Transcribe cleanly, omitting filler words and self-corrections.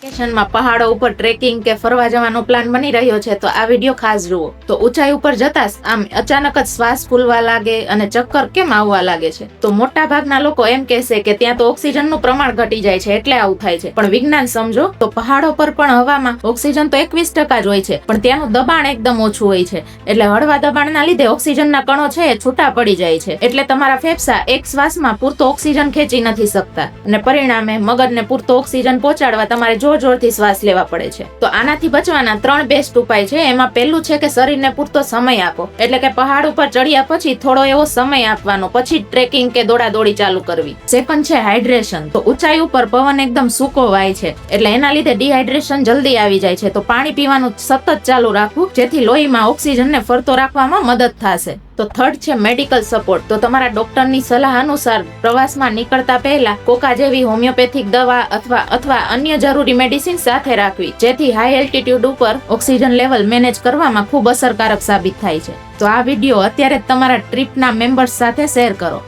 વેકેશનમાં પહાડો ઉપર ટ્રેકિંગ કે ફરવા જવાનો પ્લાન બની રહ્યો છે તો આ વિડીયો ખાસ જુઓ. તો ઊંચાઈ ઉપર જતા આમ અચાનક જ શ્વાસ ફૂલવા લાગે અને ચક્કર કેમ આવવા લાગે છે? તો મોટા ભાગના લોકો એમ કહેશે કે ત્યાં તો ઓક્સિજનનું પ્રમાણ ઘટી જાય છે એટલે આવું થાય છે. પણ વિજ્ઞાન સમજો તો પહાડો પર પણ હવામાં ઓક્સિજન તો 21% જ હોય છે, પણ ત્યાંનું દબાણ એકદમ ઓછું હોય છે. એટલે હળવા દબાણના લીધે ઓક્સિજનના કણો છે એ છૂટા પડી જાય છે. એટલે તમારા ફેફસા એક શ્વાસમાં પૂરતો ઓક્સિજન ખેંચી નથી શકતા અને પરિણામે મગજને પૂરતો ઓક્સિજન પહોંચાડવા તમારે જોરથી શ્વાસ લેવા પડે છે. તો આનાથી બચવાના 3 બેસ્ટ ઉપાય છે. એમાં પહેલું છે કે શરીરને પૂરતો સમય આપો. એટલે કે પહાડ ઉપર ચડ્યા પછી થોડો એવો સમય આપવાનો, પછી ટ્રેકિંગ કે દોડાદોડી ચાલુ કરવી. સેકન્ડ છે હાઇડ્રેશન. તો ઊંચાઈ ઉપર પવન એકદમ સૂકો વાય છે એટલે એના લીધે ડિહાઇડ્રેશન જલ્દી આવી જાય છે. તો પાણી પીવાનું સતત ચાલુ રાખવું જેથી લોહીમાં ઓક્સિજનને ફરતો રાખવામાં મદદ થશે. તો થર્ડ છે મેડિકલ સપોર્ટ. તો તમારા ડોક્ટરની સલાહ અનુસાર પ્રવાસમાં નીકળતા પહેલા કોકા જેવી હોમિયોપેથિક દવા અથવા અન્ય જરૂરી મેડિસિન સાથે રાખવી, જેથી હાઈ એલ્ટિટ્યુડ ઉપર ઓક્સિજન લેવલ મેનેજ કરવામાં ખૂબ અસરકારક સાબિત થાય છે. તો આ વિડીયો અત્યારે જ તમારા ટ્રીપના મેમ્બર્સ સાથે શેર કરો.